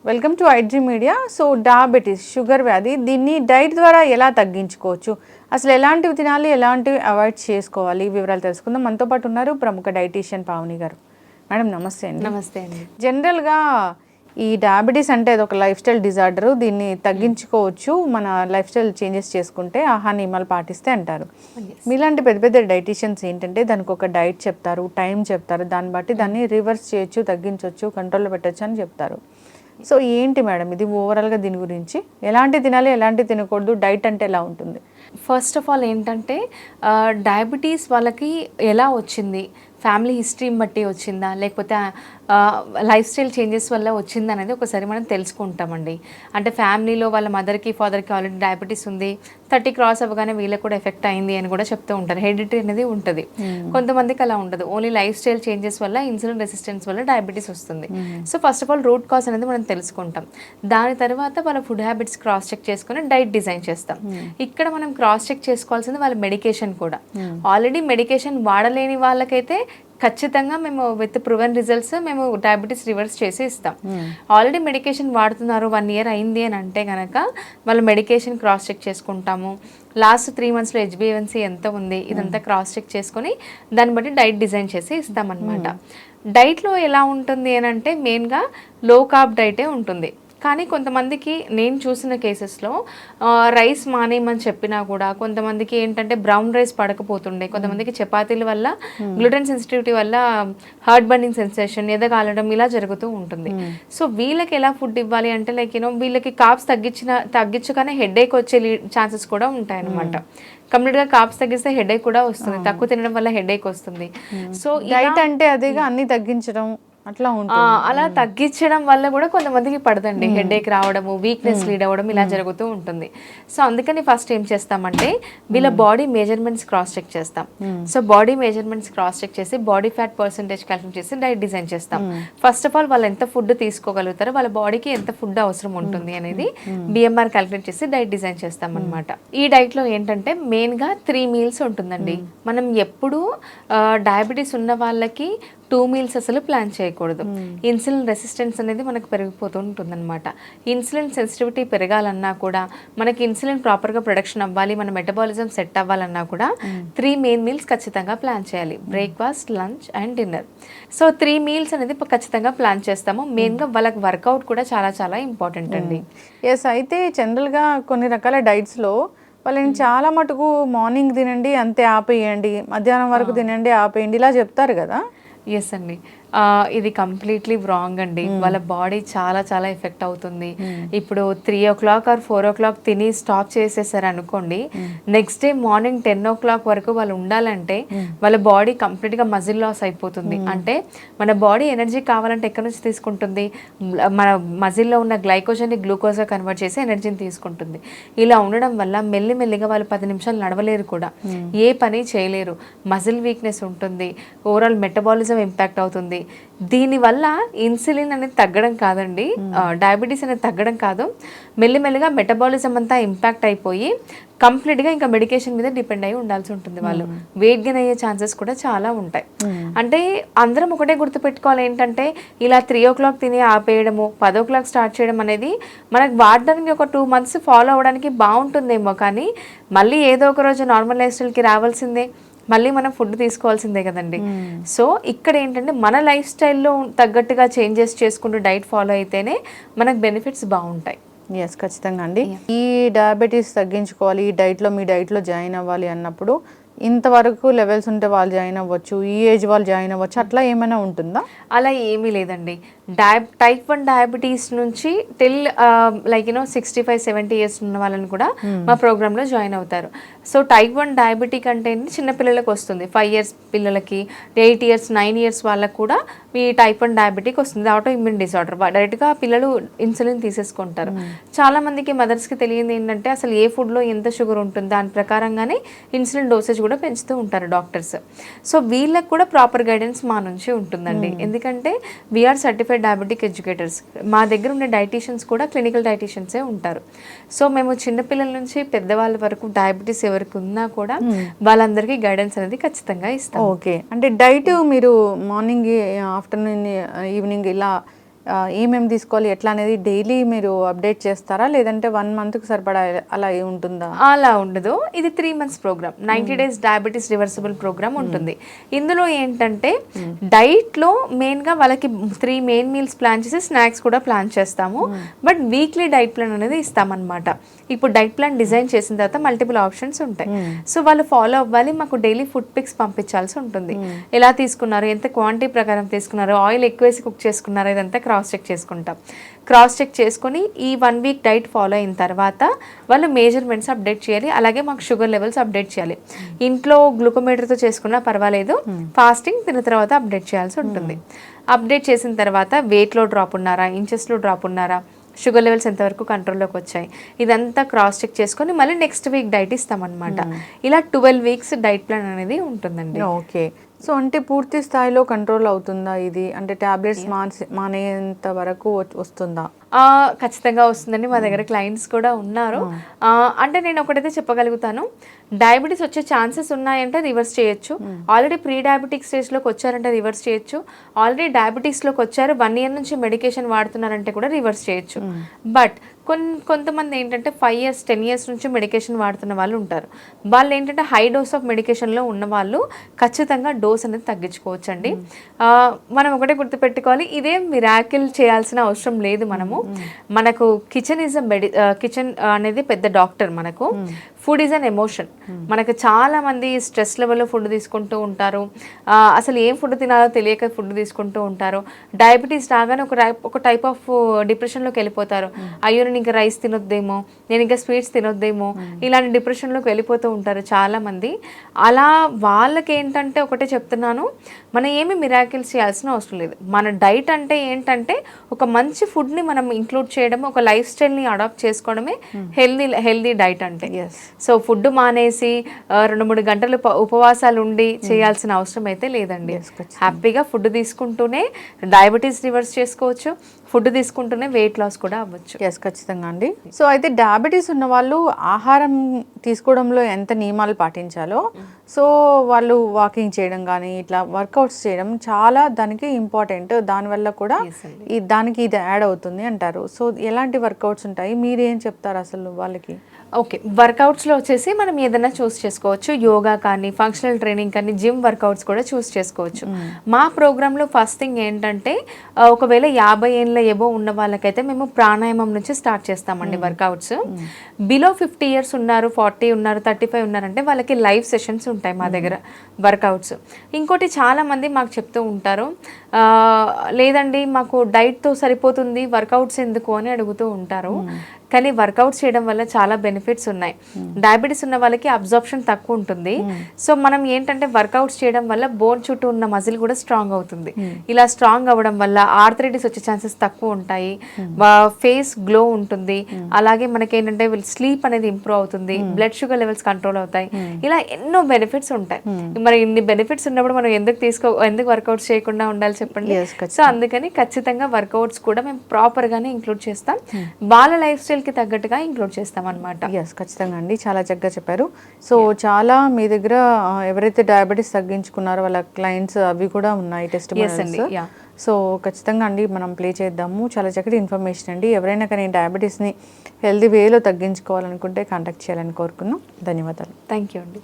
Welcome to IG media. So diabetes, sugar వ్యాధి, దీన్ని diet ద్వారా ఎలా తగ్గించుకోవచ్చు, అసలు ఎలాంటివి తినాలి, ఎలాంటివి అవాయిడ్ చేసుకోవాలి, వివరాలు తెలుసుకుందాం. మనతో పాటు ఉన్నారు ప్రముఖ డైటీషియన్ పావని గారు. మేడం నమస్తే అండి. నమస్తే అండి. జనరల్గా ఈ డయాబెటీస్ అంటే అది ఒక లైఫ్ స్టైల్ డిజార్డర్. దీన్ని తగ్గించుకోవచ్చు మన లైఫ్ స్టైల్ చేంజెస్ చేసుకుంటే, ఆహార నియమాలు పాటిస్తే అంటారు. మీలాంటి పెద్ద పెద్ద డైటీషియన్స్ ఏంటంటే దానికి ఒక డైట్ చెప్తారు, టైం చెప్తారు, దాన్ని బట్టి దాన్ని రివర్స్ చేయొచ్చు, తగ్గించవచ్చు, కంట్రోల్లో పెట్టచ్చు అని చెప్తారు. సో ఏంటి మేడం ఇది ఓవరాల్గా దీని గురించి, ఎలాంటి తినాలి, ఎలాంటి తినకూడదు, డైట్ అంటే ఎలా ఉంటుంది? ఫస్ట్ ఆఫ్ ఆల్ ఏంటంటే డయాబెటీస్ వాళ్ళకి ఎలా వచ్చింది, ఫ్యామిలీ హిస్టరీని బట్టి వచ్చిందా లేకపోతే లైఫ్ స్టైల్ చేంజెస్ వల్ల వచ్చిందా అనేది ఒకసారి మనం తెలుసుకుంటామండి. అంటే ఫ్యామిలీలో వాళ్ళ మదర్కి ఫాదర్కి ఆల్రెడీ డయాబెటీస్ ఉంది, 30 క్రాస్ అవ్వగానే వీళ్ళకి కూడా ఎఫెక్ట్ అయింది అని కూడా చెప్తూ ఉంటారు. హెరిడిటరీ అనేది ఉంటుంది. కొంతమందికి అలా ఉండదు, ఓన్లీ లైఫ్ స్టైల్ చేంజెస్ వల్ల, ఇన్సులిన్ రెసిస్టెన్స్ వల్ల డయాబెటీస్ వస్తుంది. So first of all root cause అనేది మనం తెలుసుకుంటాం. దాని తర్వాత వాళ్ళ ఫుడ్ హ్యాబిట్స్ క్రాస్ చెక్ చేసుకుని డైట్ డిజైన్ చేస్తాం. ఇక్కడ మనం క్రాస్ చెక్ చేసుకోవాల్సింది వాళ్ళ మెడికేషన్ కూడా. ఆల్రెడీ మెడికేషన్ వాడలేని వాళ్ళకైతే ఖచ్చితంగా మేము విత్ ప్రూవెన్ రిజల్ట్స్ మేము డయాబెటీస్ రివర్స్ చేసి ఇస్తాం. ఆల్రెడీ మెడికేషన్ వాడుతున్నారు, 1 year అయింది అని అంటే కనుక వాళ్ళ మెడికేషన్ క్రాస్ చెక్ చేసుకుంటాము. లాస్ట్ 3 monthsలో HbA1c ఎంత ఉంది ఇదంతా క్రాస్ చెక్ చేసుకొని దాన్ని బట్టి డైట్ డిజైన్ చేసి ఇస్తామన్నమాట. డైట్లో ఎలా ఉంటుంది అని అంటే మెయిన్గా లో కార్బ్ డైటే ఉంటుంది. కానీ కొంతమందికి నేను చూసిన కేసెస్లో రైస్ మానేయమని చెప్పినా కూడా కొంతమందికి ఏంటంటే బ్రౌన్ రైస్ పడకపోతుండే, కొంతమందికి చపాతీల వల్ల గ్లూటెన్ సెన్సిటివిటీ వల్ల హార్ట్ బర్నింగ్ సెన్సేషన్, ఎదగాలడం ఇలా జరుగుతూ ఉంటుంది. సో వీళ్ళకి ఎలా ఫుడ్ ఇవ్వాలి అంటే లైక్ వీళ్ళకి కార్బ్స్ తగ్గించగానే హెడేక్ వచ్చే ఛాన్సెస్ కూడా ఉంటాయి అన్నమాట. కంప్లీట్గా కార్బ్స్ తగ్గిస్తే హెడేక్ కూడా వస్తుంది, తక్కువ తినడం వల్ల హెడేక్ వస్తుంది. సో డైట్ అంటే అదేగా అన్ని తగ్గించడం అట్లా ఉంటుంది. అలా తగ్గించడం వల్ల కూడా కొంతమందికి పడదండి, హెడేక్ రావడము, వీక్నెస్ లీడ్ అవ్వడం ఇలా జరుగుతూ ఉంటుంది. సో అందుకని ఫస్ట్ ఏం చేస్తామంటే వీళ్ళ బాడీ మెజర్మెంట్స్ క్రాస్ చెక్ చేస్తాం. So body measurements cross check చేసి బాడీ ఫ్యాట్ పర్సెంటేజ్ క్యాల్కులేట్ చేసి డైట్ డిజైన్ చేస్తాం. ఫస్ట్ ఆఫ్ ఆల్ వాళ్ళు ఎంత ఫుడ్ తీసుకోగలుగుతారో, వాళ్ళ బాడీకి ఎంత ఫుడ్ అవసరం ఉంటుంది అనేది BMR క్యాల్కులేట్ చేసి డైట్ డిజైన్ చేస్తాం అనమాట. ఈ డైట్ లో ఏంటంటే మెయిన్ గా 3 meals ఉంటుందండి. మనం ఎప్పుడు డయాబెటీస్ ఉన్న వాళ్ళకి 2 meals అసలు ప్లాన్ చేయకూడదు. ఇన్సులిన్ రెసిస్టెన్స్ అనేది మనకు పెరిగిపోతూ ఉంటుంది అనమాట. ఇన్సులిన్ సెన్సిటివిటీ పెరగాలన్నా కూడా, మనకి ఇన్సులిన్ ప్రాపర్గా ప్రొడక్షన్ అవ్వాలి, మన మెటబాలిజం సెట్ అవ్వాలన్నా కూడా 3 main meals ఖచ్చితంగా ప్లాన్ చేయాలి. Breakfast, lunch and dinner. So 3 meals అనేది ఖచ్చితంగా ప్లాన్ చేస్తాము. మెయిన్గా వాళ్ళకి వర్కౌట్ కూడా చాలా చాలా ఇంపార్టెంట్ అండి. ఎస్, అయితే జనరల్గా కొన్ని రకాల డైట్స్లో వాళ్ళని చాలా మటుకు మార్నింగ్ తినండి అంతే ఆపేయండి, మధ్యాహ్నం వరకు తినండి ఆపేయండి ఇలా చెప్తారు కదా. ఎస్ అండి, ఇది కంప్లీట్లీ రాంగ్ అండి. వాళ్ళ బాడీ చాలా చాలా ఎఫెక్ట్ అవుతుంది. ఇప్పుడు 3 o'clock or 4 o'clock తిని స్టాప్ చేసేసారు అనుకోండి, నెక్స్ట్ డే మార్నింగ్ 10 o'clock వరకు వాళ్ళు ఉండాలంటే వాళ్ళ బాడీ కంప్లీట్గా మజిల్ లాస్ అయిపోతుంది. అంటే మన బాడీ ఎనర్జీ కావాలంటే ఎక్కడి నుంచి తీసుకుంటుంది, మన మజిల్లో ఉన్న గ్లైకోజన్ని గ్లూకోజ్గా కన్వర్ట్ చేసి ఎనర్జీని తీసుకుంటుంది. ఇలా ఉండడం వల్ల మెల్లిమెల్లిగా వాళ్ళు 10 నిమిషాలు నడవలేరు కూడా, ఏ పని చేయలేరు, మజిల్ వీక్నెస్ ఉంటుంది, ఓవరాల్ మెటబాలిజం ఇంపాక్ట్ అవుతుంది. దీనివల్ల ఇన్సులిన్ అనేది తగ్గడం కాదండి, డయాబెటీస్ అనేది తగ్గడం కాదు, మెల్లిమెల్లిగా మెటబాలిజం అంతా ఇంపాక్ట్ అయిపోయి కంప్లీట్గా ఇంకా మెడికేషన్ మీద డిపెండ్ అయ్యి ఉండాల్సి ఉంటుంది. వాళ్ళు వెయిట్ గెయిన్ అయ్యే ఛాన్సెస్ కూడా చాలా ఉంటాయి. అంటే అందరం ఒకటే గుర్తుపెట్టుకోవాలి ఏంటంటే ఇలా 3 o'clock తిని ఆపేయడము, 10 o'clock స్టార్ట్ చేయడం అనేది మనకు వాడడానికి ఒక 2 months ఫాలో అవ్వడానికి బాగుంటుందేమో, కానీ మళ్ళీ ఏదో ఒక రోజు నార్మల్ లైఫ్ స్టైల్కి రావాల్సిందే, మళ్ళీ మనం ఫుడ్ తీసుకోవాల్సిందే కదండి. సో ఇక్కడ ఏంటంటే మన లైఫ్ స్టైల్లో తగ్గట్టుగా చేంజెస్ చేసుకుంటూ డైట్ ఫాలో అయితేనే మనకు బెనిఫిట్స్ బాగుంటాయి. ఎస్, ఖచ్చితంగా అండి. ఈ డయాబెటీస్ తగ్గించుకోవాలి, ఈ డైట్లో మీ డైట్లో జాయిన్ అవ్వాలి అన్నప్పుడు ఇంతవరకు లెవెల్స్ ఉంటే వాళ్ళు జాయిన్ అవ్వచ్చు, ఈ ఏజ్ వాళ్ళు జాయిన్ అవ్వచ్చు, అట్లా ఏమైనా ఉంటుందా? అలా ఏమీ లేదండి. టైప్ 1 డయాబెటీస్ నుంచి టిల్ 65-70 years ఉన్న వాళ్ళని కూడా మా ప్రోగ్రాంలో జాయిన్ అవుతారు. సో టైప్ 1 డయాబెటిక్ అంటే చిన్న పిల్లలకు వస్తుంది, 5 years పిల్లలకి, 8 years 9 years వాళ్ళకు కూడా ఈ టైప్ 1 డయాబెటిక్ వస్తుంది. ఆటో ఇమ్యూన్ డిసార్డర్, డైరెక్ట్గా పిల్లలు ఇన్సులిన్ తీసేసుకుంటారు. చాలా మందికి మదర్స్కి తెలియదు ఏంటంటే అసలు ఏ ఫుడ్లో ఎంత షుగర్ ఉంటుంది, దాని ప్రకారంగానే ఇన్సులిన్ డోసేజ్ కూడా పెంచుతూ ఉంటారు డాక్టర్స్. సో వీళ్ళకి కూడా ప్రాపర్ గైడెన్స్ మా నుంచి ఉంటుందండి. ఎందుకంటే వీఆర్ సర్టిఫైడ్ డయాబెటిక్ ఎడ్యుకేటర్స్. మా దగ్గర ఉండే డైటీషియన్స్ కూడా క్లినికల్ డైటీషియన్సే ఉంటారు. సో మేము చిన్నపిల్లల నుంచి పెద్దవాళ్ళ వరకు డయాబెటీస్ ఎవరికి ఉన్నా కూడా వాళ్ళందరికీ గైడెన్స్ అనేది ఖచ్చితంగా ఇస్తాం. ఓకే, అంటే డైట్ మీరు మార్నింగ్, ఆఫ్టర్నూన్, ఈవినింగ్ ఇలా ఏమేమి తీసుకోవాలి ఎట్లా అనేది డైలీ మీరు అప్డేట్ చేస్తారా, లేదంటే 1 మంత్కి సరిపడా అలా ఉంటుందా? అలా ఉండదు. ఇది 3 months program, 90 days diabetes reversible program ఉంటుంది. ఇందులో ఏంటంటే డైట్లో మెయిన్గా వాళ్ళకి 3 మెయిన్ మీల్స్ ప్లాన్ చేసి స్నాక్స్ కూడా ప్లాన్ చేస్తాము. బట్ వీక్లీ డైట్ ప్లాన్ అనేది ఇస్తామన్నమాట. ఇప్పుడు డైట్ ప్లాన్ డిజైన్ చేసిన తర్వాత మల్టిపుల్ ఆప్షన్స్ ఉంటాయి. సో వాళ్ళు ఫాలో అవ్వాలి. మాకు డైలీ ఫుడ్ పిక్స్ పంపించాల్సి ఉంటుంది. ఎలా తీసుకున్నారు, ఎంత క్వాంటిటీ ప్రకారం తీసుకున్నారు, ఆయిల్ ఎక్కువ వేసి కుక్ చేసుకున్నారు, ఇదంతా క్రాస్ చెక్ చేసుకుంటాం. క్రాస్ చెక్ చేసుకొని ఈ 1 వీక్ డైట్ ఫాలో అయిన తర్వాత వాళ్ళు మేజర్మెంట్స్ అప్డేట్ చేయాలి. అలాగే మాకు షుగర్ లెవెల్స్ అప్డేట్ చేయాలి. ఇంట్లో గ్లూకోమీటర్తో చేసుకున్నా పర్వాలేదు, ఫాస్టింగ్ తిన్న తర్వాత అప్డేట్ చేయాల్సి ఉంటుంది. అప్డేట్ చేసిన తర్వాత వెయిట్లో డ్రాప్ ఉన్నారా, ఇంచెస్లో డ్రాప్ ఉన్నారా, షుగర్ లెవెల్స్ ఎంతవరకు కంట్రోల్లోకి వచ్చాయి, ఇదంతా క్రాస్ చెక్ చేసుకొని మళ్ళీ నెక్స్ట్ వీక్ డైట్ ఇస్తామన్నమాట. ఇలా 12 వీక్స్ డైట్ ప్లాన్ అనేది ఉంటుందండి. ఓకే. సో అంటే పూర్తి స్థాయిలో కంట్రోల్ అవుతుందా ఇది? అంటే టాబ్లెట్స్ మానేంత వరకు వస్తుందా? ఖచ్చితంగా వస్తుందండి. మా దగ్గర క్లయింట్స్ కూడా ఉన్నారు. అంటే నేను ఒకటైతే చెప్పగలుగుతాను, డయాబెటీస్ వచ్చే ఛాన్సెస్ ఉన్నాయంటే రివర్స్ చేయొచ్చు. ఆల్రెడీ ప్రీ డయాబెటిక్ స్టేజ్లోకి వచ్చారంటే రివర్స్ చేయొచ్చు. ఆల్రెడీ డయాబెటీస్లోకి వచ్చారు, 1 ఇయర్ నుంచి మెడికేషన్ వాడుతున్నారంటే కూడా రివర్స్ చేయొచ్చు. బట్ కొంతమంది ఏంటంటే 5 ఇయర్స్ 10 ఇయర్స్ నుంచి మెడికేషన్ వాడుతున్న వాళ్ళు ఉంటారు. వాళ్ళు ఏంటంటే హై డోస్ ఆఫ్ మెడికేషన్లో ఉన్న వాళ్ళు ఖచ్చితంగా డోస్ అనేది తగ్గించుకోవచ్చు అండి. మనం ఒకటే గుర్తుపెట్టుకోవాలి, ఇదేం మిరాకిల్ చేయాల్సిన అవసరం లేదు. మనకు కిచెన్ అనేది పెద్ద డాక్టర్. మనకు ఫుడ్ ఈజ్ అన్ ఎమోషన్. మనకు చాలా మంది స్ట్రెస్ లెవెల్లో ఫుడ్ తీసుకుంటూ ఉంటారు. అసలు ఏం ఫుడ్ తినాలో తెలియక ఫుడ్ తీసుకుంటూ ఉంటారు. డయాబెటీస్ రాగానే ఒక టైప్ ఆఫ్ డిప్రెషన్లోకి వెళ్ళిపోతారు. అయ్యో నేను ఇంకా రైస్ తినొద్దేమో, నేను ఇంకా స్వీట్స్ తినొద్దేమో, ఇలాంటి డిప్రెషన్లోకి వెళ్ళిపోతూ ఉంటారు చాలా మంది. అలా వాళ్ళకి ఏంటంటే ఒకటే చెప్తున్నాను, మనం ఏమి మిరాకిల్స్ చేయాల్సిన అవసరం లేదు. మన డైట్ అంటే ఏంటంటే ఒక మంచి ఫుడ్ని మనం ఇంక్లూడ్ చేయడం, ఒక లైఫ్ స్టైల్ని అడాప్ట్ చేసుకోవడమే హెల్దీ డైట్ అంటే. సో ఫుడ్ మానేసి 2-3 గంటలు ఉపవాసాలు ఉండి చేయాల్సిన అవసరం అయితే లేదండి. హ్యాపీగా ఫుడ్ తీసుకుంటూనే డయాబెటీస్ రివర్స్ చేసుకోవచ్చు, ఫుడ్ తీసుకుంటూనే వెయిట్ లాస్ కూడా అవ్వచ్చు. ఎస్, ఖచ్చితంగా అండి. సో అయితే డయాబెటీస్ ఉన్న వాళ్ళు ఆహారం తీసుకోవడంలో ఎంత నియమాలు పాటించాలో, సో వాళ్ళు వాకింగ్ చేయడం కానీ ఇట్లా వర్కౌట్స్ చేయడం చాలా దానికి ఇంపార్టెంట్. దానివల్ల కూడా దానికి ఇది యాడ్ అవుతుంది అంటారు. సో ఎలాంటి వర్కౌట్స్ ఉంటాయి, మీరేం చెప్తారు అసలు వాళ్ళకి? ఓకే, వర్కౌట్స్లో వచ్చేసి మనం ఏదైనా చూస్ చేసుకోవచ్చు. యోగా కానీ, ఫంక్షనల్ ట్రైనింగ్ కానీ, జిమ్ వర్కౌట్స్ కూడా చూస్ చేసుకోవచ్చు. మా ప్రోగ్రాంలో ఫస్ట్ థింగ్ ఏంటంటే, ఒకవేళ 50 ఏళ్ళ ఎబో ఉన్న వాళ్ళకైతే మేము ప్రాణాయామం నుంచి స్టార్ట్ చేస్తామండి వర్కౌట్స్. బిలో 50 ఇయర్స్ ఉన్నారు, 40 ఉన్నారు, 35 ఉన్నారంటే వాళ్ళకి లైవ్ సెషన్స్ ఉంటాయి మా దగ్గర వర్కౌట్స్. ఇంకోటి చాలా మంది మాకు చెప్తూ ఉంటారు, లేదండి మాకు డైట్తో సరిపోతుంది, వర్కౌట్స్ ఎందుకు అని అడుగుతూ ఉంటారు. కానీ వర్కౌట్స్ చేయడం వల్ల చాలా బెనిఫిట్స్ ఉన్నాయి. డయాబెటీస్ ఉన్న వాళ్ళకి అబ్జార్ప్షన్ తక్కువ ఉంటుంది. సో మనం ఏంటంటే వర్కౌట్స్ చేయడం వల్ల బోన్ చుట్టూ ఉన్న మజిల్ కూడా స్ట్రాంగ్ అవుతుంది. ఇలా స్ట్రాంగ్ అవ్వడం వల్ల ఆర్థరైటిస్ వచ్చే ఛాన్సెస్ తక్కువ ఉంటాయి, ఫేస్ గ్లో ఉంటుంది. అలాగే మనకి ఏంటంటే స్లీప్ అనేది ఇంప్రూవ్ అవుతుంది, బ్లడ్ షుగర్ లెవెల్స్ కంట్రోల్ అవుతాయి. ఇలా ఎన్నో బెనిఫిట్స్ ఉంటాయి. మరి ఇన్ని బెనిఫిట్స్ ఉన్నప్పుడు మనం ఎందుకు వర్కౌట్స్ చేయకుండా ఉండాలి చెప్పండి. సో అందుకని ఖచ్చితంగా వర్కౌట్స్ కూడా మేము ప్రాపర్ గానే ఇంక్లూడ్ చేస్తాం. వాళ్ళ లైఫ్ స్టైల్ కి తగ్గట్టుగా ఇంక్లూడ్ చేస్తాం అన్నమాట. ఎస్, ఖచ్చితంగా అండి, చాలా చక్కగా చెప్పారు. సో చాలా మీ దగ్గర ఎవరైతే డయాబెటీస్ తగ్గించుకున్నారో వాళ్ళ క్లయింట్స్ అవి కూడా ఉన్నాయి టెస్టిమోనియల్స్. సో ఖచ్చితంగా అండి మనం ప్లే చేద్దాము. చాలా చక్కటి ఇన్ఫర్మేషన్ అండి. ఎవరైనా కానీ డయాబెటీస్ని హెల్దీ వేలో తగ్గించుకోవాలనుకుంటే కాంటాక్ట్ చేయాలని కోరుకున్నాం. ధన్యవాదాలు. థ్యాంక్ యూ అండి.